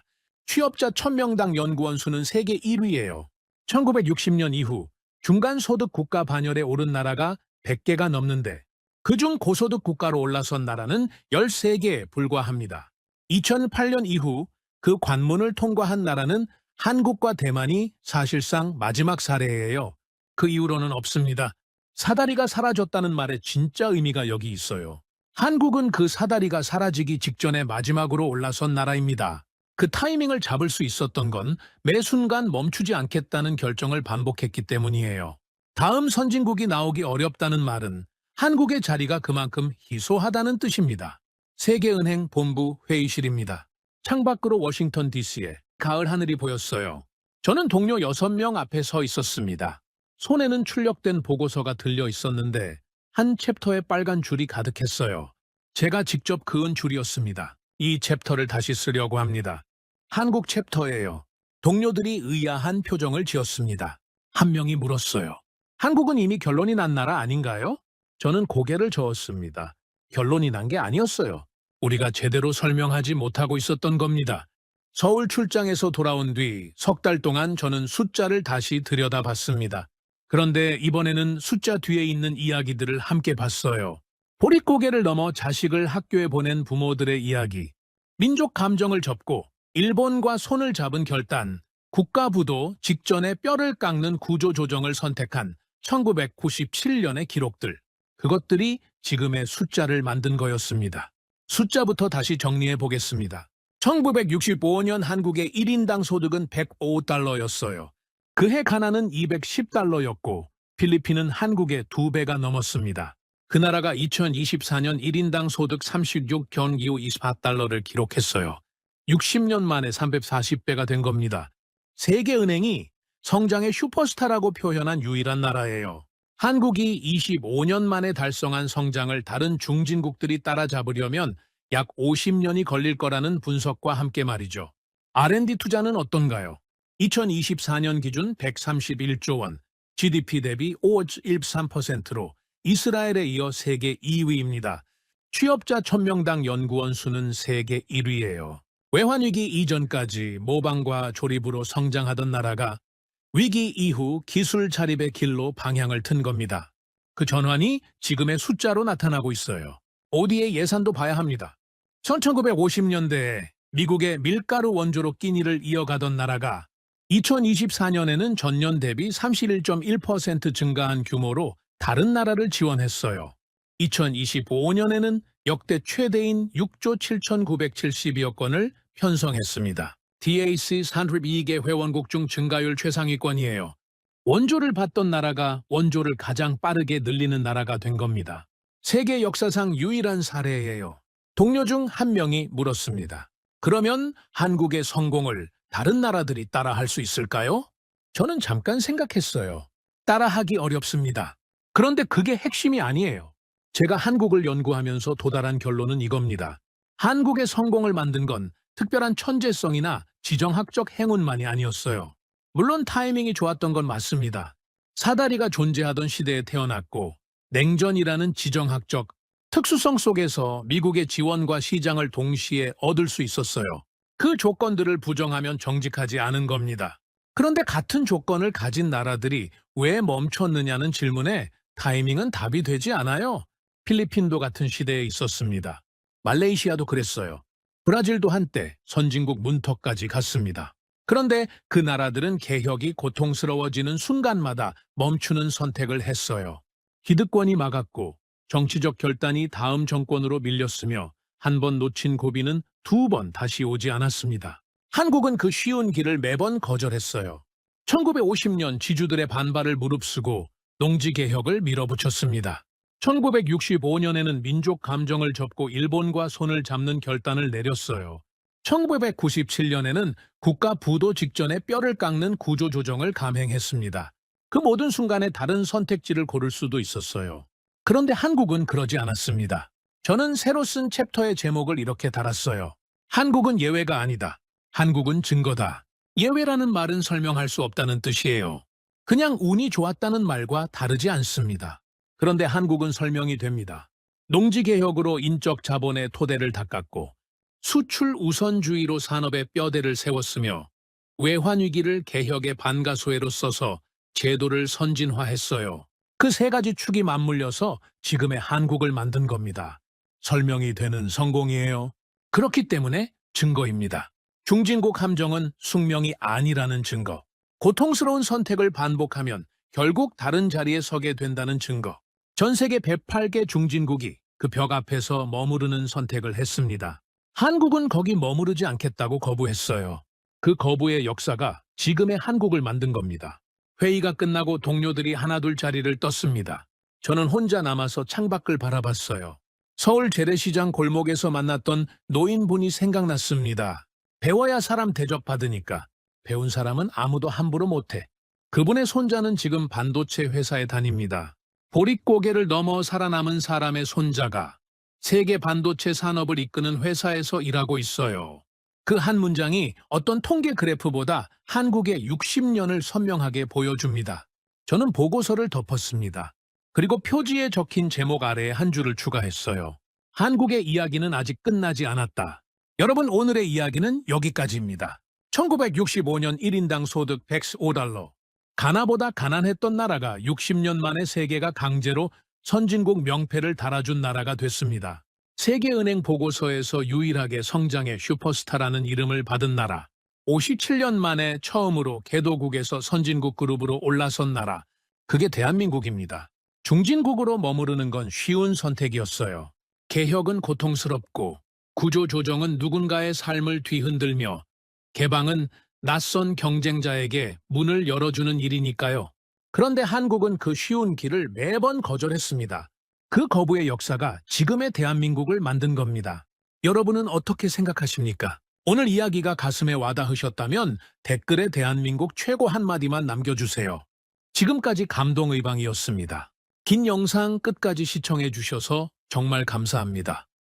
취업자 1000명당 연구원 수는 세계 1위예요. 1960년 이후 중간소득 국가 반열에 오른 나라가 100개가 넘는데 그중 고소득 국가로 올라선 나라는 13개에 불과합니다. 2008년 이후 그 관문을 통과한 나라는 한국과 대만이 사실상 마지막 사례예요. 그 이후로는 없습니다. 사다리가 사라졌다는 말에 진짜 의미가 여기 있어요. 한국은 그 사다리가 사라지기 직전에 마지막으로 올라선 나라입니다. 그 타이밍을 잡을 수 있었던 건 매 순간 멈추지 않겠다는 결정을 반복했기 때문이에요. 다음 선진국이 나오기 어렵다는 말은 한국의 자리가 그만큼 희소하다는 뜻입니다. 세계은행 본부 회의실입니다. 창밖으로 워싱턴 DC에 가을 하늘이 보였어요. 저는 동료 6명 앞에 서 있었습니다. 손에는 출력된 보고서가 들려 있었는데 한 챕터에 빨간 줄이 가득했어요. 제가 직접 그은 줄이었습니다. 이 챕터를 다시 쓰려고 합니다. 한국 챕터예요. 동료들이 의아한 표정을 지었습니다. 한 명이 물었어요. 한국은 이미 결론이 난 나라 아닌가요? 저는 고개를 저었습니다. 결론이 난 게 아니었어요. 우리가 제대로 설명하지 못하고 있었던 겁니다. 서울 출장에서 돌아온 뒤 석 달 동안 저는 숫자를 다시 들여다봤습니다. 그런데 이번에는 숫자 뒤에 있는 이야기들을 함께 봤어요. 보릿고개를 넘어 자식을 학교에 보낸 부모들의 이야기, 민족 감정을 접고 일본과 손을 잡은 결단, 국가부도 직전에 뼈를 깎는 구조조정을 선택한 1997년의 기록들, 그것들이 지금의 숫자를 만든 거였습니다. 숫자부터 다시 정리해 보겠습니다. 1965년 한국의 1인당 소득은 105달러였어요. 그해 가나는 210달러였고 필리핀은 한국의 2배가 넘었습니다. 그 나라가 2024년 1인당 소득 36 경기후 24달러를 기록했어요. 60년 만에 340배가 된 겁니다. 세계은행이 성장의 슈퍼스타라고 표현한 유일한 나라예요. 한국이 25년 만에 달성한 성장을 다른 중진국들이 따라잡으려면 약 50년이 걸릴 거라는 분석과 함께 말이죠. R&D 투자는 어떤가요? 2024년 기준 131조 원, GDP 대비 5.13%로 이스라엘에 이어 세계 2위입니다. 취업자 1000명당 연구원 수는 세계 1위예요. 외환위기 이전까지 모방과 조립으로 성장하던 나라가 위기 이후 기술 자립의 길로 방향을 튼 겁니다. 그 전환이 지금의 숫자로 나타나고 있어요. 어디에 예산도 봐야 합니다. 1950년대에 미국의 밀가루 원조로 끼니를 이어가던 나라가 2024년에는 전년 대비 31.1% 증가한 규모로 다른 나라를 지원했어요. 2025년에는 역대 최대인 6조 7,970여 건을 편성했습니다. DAC 32개 회원국 중 증가율 최상위권이에요. 원조를 받던 나라가 원조를 가장 빠르게 늘리는 나라가 된 겁니다. 세계 역사상 유일한 사례예요. 동료 중 한 명이 물었습니다. 그러면 한국의 성공을 다른 나라들이 따라할 수 있을까요? 저는 잠깐 생각했어요. 따라하기 어렵습니다. 그런데 그게 핵심이 아니에요. 제가 한국을 연구하면서 도달한 결론은 이겁니다. 한국의 성공을 만든 건 특별한 천재성이나 지정학적 행운만이 아니었어요. 물론 타이밍이 좋았던 건 맞습니다. 사다리가 존재하던 시대에 태어났고 냉전이라는 지정학적 특수성 속에서 미국의 지원과 시장을 동시에 얻을 수 있었어요. 그 조건들을 부정하면 정직하지 않은 겁니다. 그런데 같은 조건을 가진 나라들이 왜 멈췄느냐는 질문에 타이밍은 답이 되지 않아요. 필리핀도 같은 시대에 있었습니다. 말레이시아도 그랬어요. 브라질도 한때 선진국 문턱까지 갔습니다. 그런데 그 나라들은 개혁이 고통스러워지는 순간마다 멈추는 선택을 했어요. 기득권이 막았고 정치적 결단이 다음 정권으로 밀렸으며 한 번 놓친 고비는 두 번 다시 오지 않았습니다. 한국은 그 쉬운 길을 매번 거절했어요. 1950년 지주들의 반발을 무릅쓰고 농지개혁을 밀어붙였습니다. 1965년에는 민족 감정을 접고 일본과 손을 잡는 결단을 내렸어요. 1997년에는 국가 부도 직전에 뼈를 깎는 구조조정을 감행했습니다. 그 모든 순간에 다른 선택지를 고를 수도 있었어요. 그런데 한국은 그러지 않았습니다. 저는 새로 쓴 챕터의 제목을 이렇게 달았어요. 한국은 예외가 아니다. 한국은 증거다. 예외라는 말은 설명할 수 없다는 뜻이에요. 그냥 운이 좋았다는 말과 다르지 않습니다. 그런데 한국은 설명이 됩니다. 농지개혁으로 인적 자본의 토대를 닦았고 수출 우선주의로 산업의 뼈대를 세웠으며 외환위기를 개혁의 반가소회로 써서 제도를 선진화했어요. 그 세 가지 축이 맞물려서 지금의 한국을 만든 겁니다. 설명이 되는 성공이에요. 그렇기 때문에 증거입니다. 중진국 함정은 숙명이 아니라는 증거. 고통스러운 선택을 반복하면 결국 다른 자리에 서게 된다는 증거. 전 세계 108개 중진국이 그 벽 앞에서 머무르는 선택을 했습니다. 한국은 거기 머무르지 않겠다고 거부했어요. 그 거부의 역사가 지금의 한국을 만든 겁니다. 회의가 끝나고 동료들이 하나둘 자리를 떴습니다. 저는 혼자 남아서 창밖을 바라봤어요. 서울 재래시장 골목에서 만났던 노인분이 생각났습니다. 배워야 사람 대접받으니까. 배운 사람은 아무도 함부로 못해. 그분의 손자는 지금 반도체 회사에 다닙니다. 보릿고개를 넘어 살아남은 사람의 손자가 세계 반도체 산업을 이끄는 회사에서 일하고 있어요. 그 한 문장이 어떤 통계 그래프보다 한국의 60년을 선명하게 보여줍니다. 저는 보고서를 덮었습니다. 그리고 표지에 적힌 제목 아래에 한 줄을 추가했어요. 한국의 이야기는 아직 끝나지 않았다. 여러분, 오늘의 이야기는 여기까지입니다. 1965년 1인당 소득 105달러. 가나보다 가난했던 나라가 60년 만에 세계가 강제로 선진국 명패를 달아준 나라가 됐습니다. 세계은행 보고서에서 유일하게 성장의 슈퍼스타라는 이름을 받은 나라. 57년 만에 처음으로 개도국에서 선진국 그룹으로 올라선 나라. 그게 대한민국입니다. 중진국으로 머무르는 건 쉬운 선택이었어요. 개혁은 고통스럽고 구조조정은 누군가의 삶을 뒤흔들며 개방은 낯선 경쟁자에게 문을 열어주는 일이니까요. 그런데 한국은 그 쉬운 길을 매번 거절했습니다. 그 거부의 역사가 지금의 대한민국을 만든 겁니다. 여러분은 어떻게 생각하십니까? 오늘 이야기가 가슴에 와닿으셨다면 댓글에 대한민국 최고 한마디만 남겨주세요. 지금까지 감동의방이었습니다. 긴 영상 끝까지 시청해 주셔서 정말 감사합니다.